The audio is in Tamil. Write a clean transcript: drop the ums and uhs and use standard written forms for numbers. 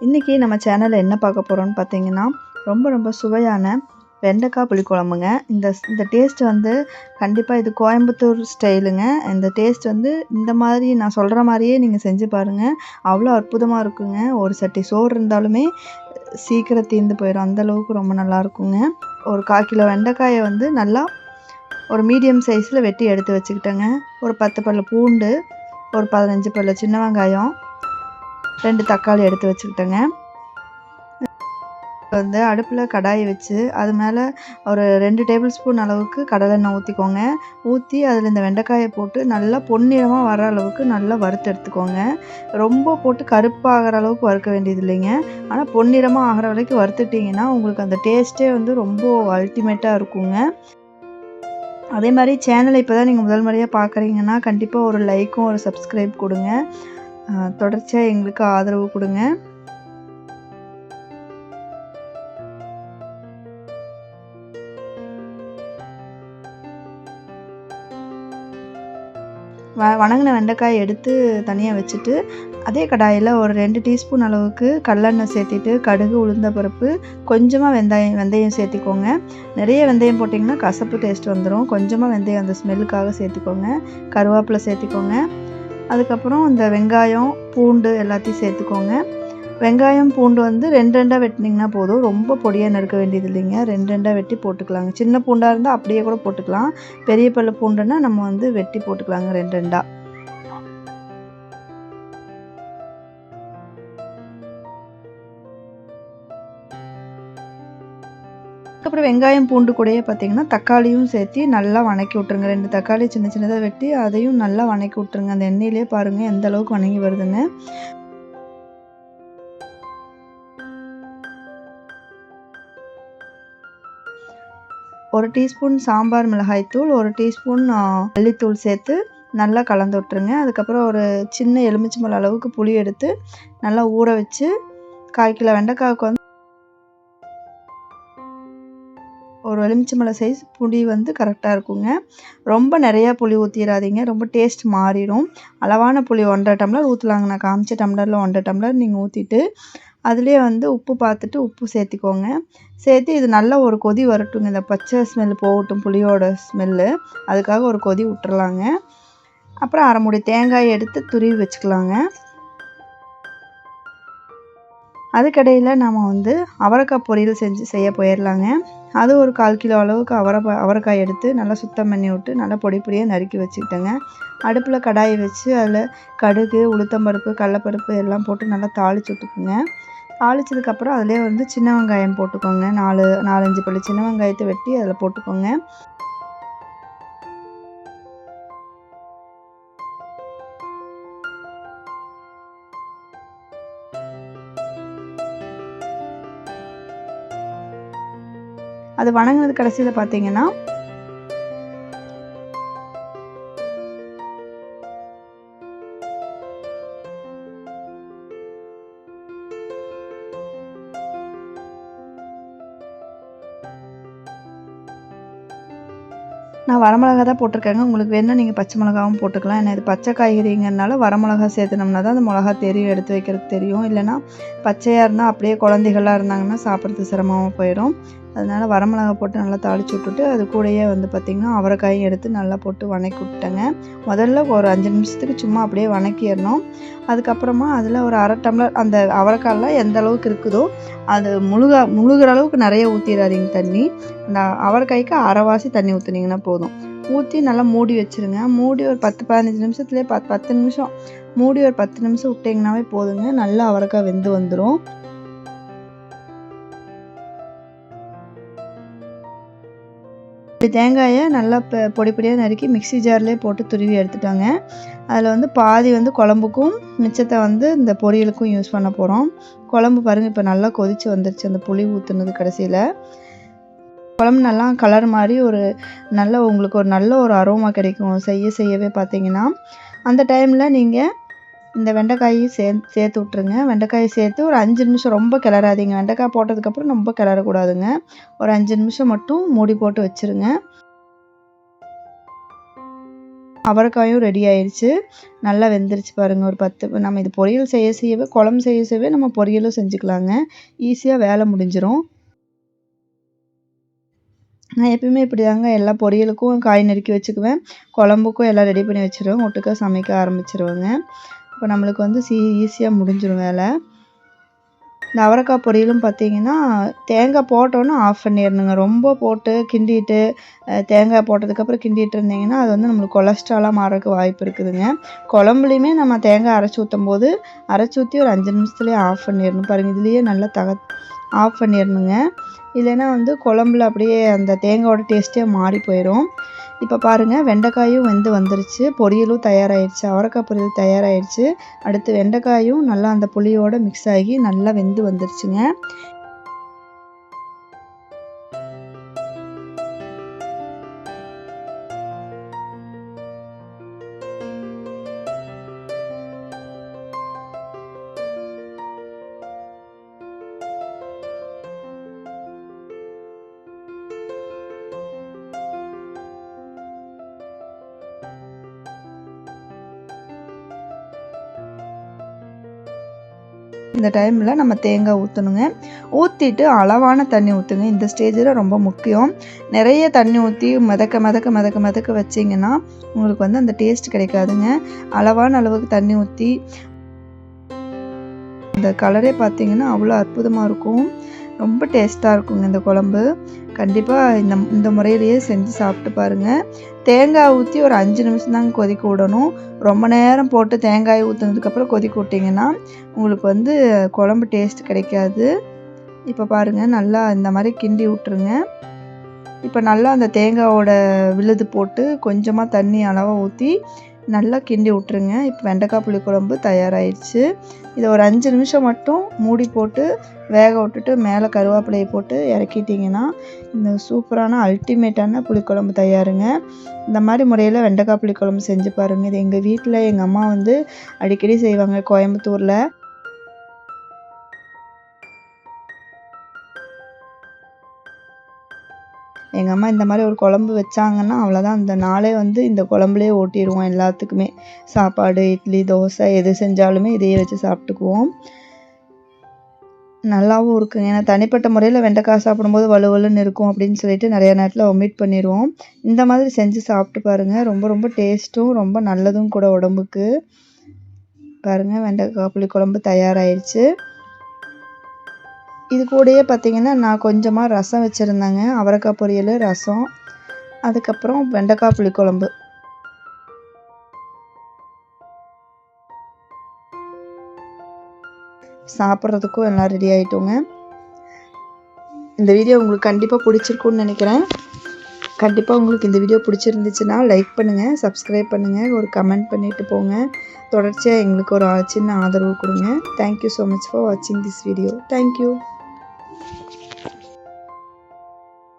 இன்றைக்கி நம்ம சேனலில் என்ன பார்க்க போகிறோம்னு பார்த்தீங்கன்னா, ரொம்ப சுவையான வெண்டைக்காய் புளிக்குழம்புங்க. இந்த டேஸ்ட் வந்து கண்டிப்பாக இது கோயம்புத்தூர் ஸ்டைலுங்க. இந்த டேஸ்ட் வந்து இந்த மாதிரி நான் சொல்கிற மாதிரியே நீங்கள் செஞ்சு பாருங்கள். அவ்வளோ அற்புதமாக இருக்குங்க. ஒரு சட்டி சோறு இருந்தாலுமே சீக்கிரம் தீர்ந்து போயிடும். அந்தளவுக்கு ரொம்ப நல்லாயிருக்குங்க. ஒரு 1/4 கிலோ வெண்டைக்காயை வந்து நல்லா ஒரு மீடியம் சைஸில் வெட்டி எடுத்து வச்சுக்கிட்டேங்க. ஒரு 10 பல்லு பூண்டு, ஒரு 15 பல்லு சின்ன வெங்காயம், 2 தக்காளி எடுத்து வச்சுக்கிட்டேங்க. வந்து அடுப்பில் கடாய் வச்சு அது மேலே ஒரு 2 டேபிள் ஸ்பூன் அளவுக்கு கடலெண்ணெய் ஊற்றிக்கோங்க. ஊற்றி அதில் இந்த வெண்டைக்காயை போட்டு நல்லா பொன்னிறமாக வர அளவுக்கு நல்லா வறுத்து எடுத்துக்கோங்க. ரொம்ப போட்டு கருப்பாகிற அளவுக்கு வறுக்க வேண்டியது இல்லைங்க. ஆனால் பொன்னிறமாக ஆகிற வரைக்கும் வறுத்துட்டிங்கன்னா உங்களுக்கு அந்த டேஸ்ட்டே வந்து ரொம்ப அல்டிமேட்டாக இருக்குங்க. அதே மாதிரி சேனலை இப்போ தான் நீங்கள் முதல் முறையாக பார்க்குறீங்கன்னா கண்டிப்பாக ஒரு லைக்கும் ஒரு சப்ஸ்கிரைப் கொடுங்க. தொடர்ச்சியாக எங்களுக்கு ஆதரவு கொடுங்க. வணங்கின வெண்டைக்காயை எடுத்து தனியாக வச்சுட்டு அதே கடாயில் ஒரு 2 டீஸ்பூன் அளவுக்கு கடலெண்ணெய் சேர்த்திட்டு கடுகு, உளுந்தம்பருப்பு, கொஞ்சமாக வெந்தயம் சேர்த்திக்கோங்க. நிறைய வெந்தயம் போட்டிங்கன்னா கசப்பு டேஸ்ட் வந்துடும். கொஞ்சமாக வெந்தயம் அந்த ஸ்மெல்லுக்காக சேர்த்துக்கோங்க. கருவேப்பிலை சேர்த்திக்கோங்க. அதுக்கப்புறம் இந்த வெங்காயம், பூண்டு எல்லாத்தையும் சேர்த்துக்கோங்க. வெங்காயம், பூண்டு வந்து 2 வெட்டினீங்கன்னா போதும். ரொம்ப பொடியாக நறுக்க வேண்டியது இல்லைங்க. 2 வெட்டி போட்டுக்கலாங்க. சின்ன பூண்டாக இருந்தால் அப்படியே கூட போட்டுக்கலாம். பெரிய பல்லு பூண்டுன்னா நம்ம வந்து வெட்டி போட்டுக்கலாங்க 2 அதுக்கப்புறம் வெங்காயம், பூண்டு கூடயே பார்த்தீங்கன்னா தக்காளியும் சேர்த்து நல்லா வணக்கி விட்ருங்க. 2 தக்காளி சின்னதாக வெட்டி அதையும் நல்லா வணக்கி விட்ருங்க. அந்த எண்ணெயிலே பாருங்கள் எந்த அளவுக்கு வணங்கி வருதுன்னு. ஒரு டீஸ்பூன் சாம்பார் மிளகாய்த்தூள், 1 டீஸ்பூன் மல்லித்தூள் சேர்த்து நல்லா கலந்து விட்ருங்க. அதுக்கப்புறம் ஒரு சின்ன எலுமிச்சம்பழம் அளவுக்கு புளி எடுத்து நல்லா ஊற வச்சு 1/4 கிலோ வெண்டைக்காய்க்கு வந்து ஒரு எலுமிச்சம்பழம் சைஸ் புளி வந்து கரெக்டாக இருக்குங்க. ரொம்ப நிறையா புளி ஊற்றிடாதீங்க, ரொம்ப டேஸ்ட் மாறிடும். அளவான புளி 1.5 டம்ளர் ஊற்றலாங்க. நான் காமிச்ச டம்ளரில் 1.5 டம்ளர் நீங்கள் ஊற்றிட்டு அதிலே வந்து உப்பு பார்த்துட்டு உப்பு சேர்த்திக்கோங்க. சேர்த்து இது நல்லா ஒரு கொதி வரட்டுங்க. இந்த பச்சை ஸ்மெல் போகட்டும், புளியோட ஸ்மெல்லு. அதுக்காக ஒரு கொதி விட்டுறலாங்க. அப்புறம் 1/2 மூடி தேங்காய் எடுத்து துருவி வச்சுக்கலாங்க. அதுக்கடையில் நம்ம வந்து அவரைக்காய் பொரியல் செய்ய போயிடலாங்க. அது ஒரு 1/4 கிலோ அளவுக்கு அவரைக்காய் எடுத்து நல்லா சுத்தம் பண்ணி விட்டு நல்லா பொடியாக நறுக்கி வச்சுக்கிட்டேங்க. அடுப்பில் கடாயை வச்சு அதில் கடுகு, உளுத்தம்பருப்பு, கடலப்பருப்பு எல்லாம் போட்டு நல்லா தாளிச்சு விட்டுக்குங்க. தாளிச்சதுக்கப்புறம் அதிலே வந்து சின்ன வெங்காயம் போட்டுக்கோங்க. 4-5 பல்லு சின்ன வெங்காயத்தை வெட்டி அதில் போட்டுக்கோங்க. அது வணங்கினது கடைசியில் பார்த்தீங்கன்னா நான் வரமிளகா தான் போட்டிருக்கேங்க. உங்களுக்கு வேணுன்னா நீங்கள் பச்சை மிளகாவும் போட்டுக்கலாம். ஏன்னா இது பச்சை காய்கறிங்கிறனால வரமிளகா சேர்த்துனோம்னா தான் அந்த மிளகா தெரியும், எடுத்து வைக்கிறதுக்கு தெரியும். இல்லைன்னா பச்சையாக இருந்தால் அப்படியே குழந்தைகள்லாம் இருந்தாங்கன்னா சாப்பிட்றதுக்கு சிரமமாக போயிடும். அதனால் வரமிளகா போட்டு நல்லா தாளித்து விட்டுட்டு அது கூடயே வந்து பார்த்திங்கன்னா அவரைக்காயும் எடுத்து நல்லா போட்டு வணக்கி விட்டேங்க. முதல்ல ஒரு 5 நிமிஷத்துக்கு சும்மா அப்படியே வணக்கிடணும். அதுக்கப்புறமா அதில் ஒரு 1/2 டம்ளர் அந்த அவரைக்காயெலாம் எந்த அளவுக்கு இருக்குதோ அது முழுகிற அளவுக்கு நிறைய ஊற்றிடாதீங்க தண்ணி. அந்த அவரைக்காய்க்கு அரைவாசி தண்ணி ஊற்றுனீங்கன்னா போதும். ஊற்றி நல்லா மூடி வச்சுருங்க. மூடி ஒரு 10-15 நிமிஷத்துலேயே 10 நிமிஷம் மூடி ஒரு 10 நிமிஷம் விட்டிங்கனாவே போதுங்க. நல்லா அவரைக்காய் வெந்து வந்துடும். தேங்காயை நல்லா பொடியாக நறுக்கி மிக்ஸி ஜார்லேயே போட்டு துருவி எடுத்துட்டாங்க. அதில் வந்து பாதி வந்து குழம்புக்கும், மிச்சத்தை வந்து இந்த பொரியலுக்கும் யூஸ் பண்ண போகிறோம். குழம்பு பாருங்கள் இப்போ நல்லா கொதித்து வந்துருச்சு. அந்த புளி ஊற்றுனது கடைசியில் குழம்பு நல்லா கலர் மாதிரி உங்களுக்கு ஒரு நல்ல ஒரு அரோமா கிடைக்கும். செய்யவே பார்த்தீங்கன்னா அந்த டைமில் நீங்கள் இந்த வெண்டைக்காயும் சேர்த்து விட்ருங்க. வெண்டைக்காயை சேர்த்து ஒரு 5 நிமிஷம் ரொம்ப கிளறாதீங்க. வெண்டைக்காய் போட்டதுக்கப்புறம் ரொம்ப கிளறக்கூடாதுங்க. ஒரு 5 நிமிஷம் மட்டும் மூடி போட்டு வச்சுருங்க. அவரைக்காயும் ரெடி ஆயிடுச்சு. நல்லா வெந்துருச்சு பாருங்கள். ஒரு 10 நம்ம இது பொரியல் செய்யவே குழம்பு செய்யவே நம்ம பொரியலும் செஞ்சுக்கலாங்க. ஈஸியாக வேலை முடிஞ்சிடும். நான் எப்பயுமே இப்படி தாங்க எல்லா பொரியலுக்கும் காய் நறுக்கி வச்சுக்குவேன். குழம்புக்கும் எல்லாம் ரெடி பண்ணி வச்சுருவேன். ஒட்டுக்கா சமைக்க ஆரம்பிச்சிருவேங்க. இப்போ நம்மளுக்கு வந்து ஈஸியாக முடிஞ்சிடும் வேலை. இந்த அவரைக்காய் பொரியலும் பார்த்தீங்கன்னா தேங்காய் போட்டோன்னே ஆஃப் பண்ணிடணுங்க. ரொம்ப போட்டு கிண்டிட்டு தேங்காய் போட்டதுக்கப்புறம் கிண்டிட்டு இருந்தீங்கன்னா அது வந்து நம்மளுக்கு கொலஸ்ட்ராலாக மாறதுக்கு வாய்ப்பு இருக்குதுங்க. குழம்புலையுமே நம்ம தேங்காய் அரைச்சி ஊற்றும் போது அரைச்சி ஊற்றி ஒரு 5 நிமிஷத்துலேயே ஆஃப் பண்ணிடணும் பாருங்கள். இதுலேயே நல்லா ஆஃப் பண்ணிடணுங்க. இல்லைன்னா வந்து குழம்புல அப்படியே அந்த தேங்காயோட டேஸ்ட்டே மாறி போயிடும். இப்போ பாருங்கள் வெண்டைக்காயும் வெந்து வந்துருச்சு. பொரியலும் தயாராகிடுச்சு. அவரைக்காய் பொரியல் தயாராகிடுச்சு. அடுத்து வெண்டைக்காயும் நல்லா அந்த புளியோடு மிக்ஸ் ஆகி நல்லா வெந்து வந்துருச்சுங்க. இந்த டைமில் நம்ம தேங்காய் ஊற்றணுங்க. ஊற்றிட்டு அளவான தண்ணி ஊற்றுங்க. இந்த ஸ்டேஜில் ரொம்ப முக்கியம். நிறைய தண்ணி ஊற்றி மிதக்க வச்சிங்கன்னா உங்களுக்கு வந்து அந்த டேஸ்ட் கிடைக்காதுங்க. அளவான அளவுக்கு தண்ணி ஊற்றி அந்த கலரே பார்த்தீங்கன்னா அவ்வளோ அற்புதமாக இருக்கும். ரொம்ப டேஸ்ட்டாக இருக்குங்க இந்த குழம்பு. கண்டிப்பாக இந்த முறையிலேயே செஞ்சு சாப்பிட்டு பாருங்கள். தேங்காய் ஊற்றி ஒரு 5 நிமிஷம் தாங்க கொதிக்க விடணும். ரொம்ப நேரம் போட்டு தேங்காய் ஊற்றுனதுக்கப்புறம் கொதிக்க விட்டிங்கன்னா உங்களுக்கு வந்து குழம்பு டேஸ்ட் கிடைக்காது. இப்போ பாருங்கள் நல்லா இந்த மாதிரி கிண்டி விட்டுருங்க. இப்போ நல்லா அந்த தேங்காயோட விழுது போட்டு கொஞ்சமாக தண்ணி அளவாக ஊற்றி நல்லா கிண்டி விட்டுருங்க. இப்போ வெண்டைக்காய் புளிக்குழம்பு தயாராகிடுச்சு. இதை ஒரு 5 நிமிஷம் மட்டும் மூடி போட்டு வேக விட்டுட்டு மேலே கருவேப்பிலையை போட்டு இறக்கிட்டிங்கன்னா இந்த சூப்பரான அல்டிமேட்டான புளிக்குழம்பு தயாருங்க. இந்த மாதிரி முறையில் வெண்டைக்காய் புளிக்குழம்பு செஞ்சு பாருங்கள். இது எங்கள் வீட்டில் எங்கள் அம்மா வந்து அடிக்கடி செய்வாங்க கோயம்புத்தூரில். எங்கள் அம்மா இந்த மாதிரி ஒரு குழம்பு வச்சாங்கன்னா அவ்வளோதான், அந்த நாளே வந்து இந்த குழம்புலேயே ஓட்டிடுவோம் எல்லாத்துக்குமே. சாப்பாடு, இட்லி, தோசை எது செஞ்சாலுமே இதையே வச்சு சாப்பிட்டுக்குவோம். நல்லாவும் இருக்குங்க. ஏன்னா தனிப்பட்ட முறையில் வெண்டைக்காய் சாப்பிடும்போது வலுவலுன்னு இருக்கும் அப்படின்னு சொல்லிட்டு நிறைய நேரத்தில் ஒமிட் பண்ணிடுவோம். இந்த மாதிரி செஞ்சு சாப்பிட்டு பாருங்கள். ரொம்ப ரொம்ப டேஸ்ட்டும் ரொம்ப நல்லதும் கூட உடம்புக்கு. பாருங்கள் வெண்டைக்காய் புளிக்குழம்பு தயாராகிடுச்சு. இது கூடயே பார்த்திங்கன்னா நான் கொஞ்சமாக ரசம் வச்சுருந்தேங்க. அவரைக்காய் பொரியல், ரசம், அதுக்கப்புறம் வெண்டைக்காய் புளிக்குழம்பு. சாப்பிட்றதுக்கும் எல்லாம் ரெடி ஆகிட்டோங்க. இந்த வீடியோ உங்களுக்கு கண்டிப்பாக பிடிச்சிருக்குன்னு நினைக்கிறேன். கண்டிப்பாக உங்களுக்கு இந்த வீடியோ பிடிச்சிருந்துச்சுன்னா லைக் பண்ணுங்கள், சப்ஸ்கிரைப் பண்ணுங்கள், ஒரு கமெண்ட் பண்ணிவிட்டு போங்க. தொடர்ச்சியாக எங்களுக்கு ஒரு சின்ன ஆதரவு கொடுங்க. தேங்க்யூ ஸோ மச் ஃபார் வாட்சிங் திஸ் வீடியோ. தேங்க்யூ.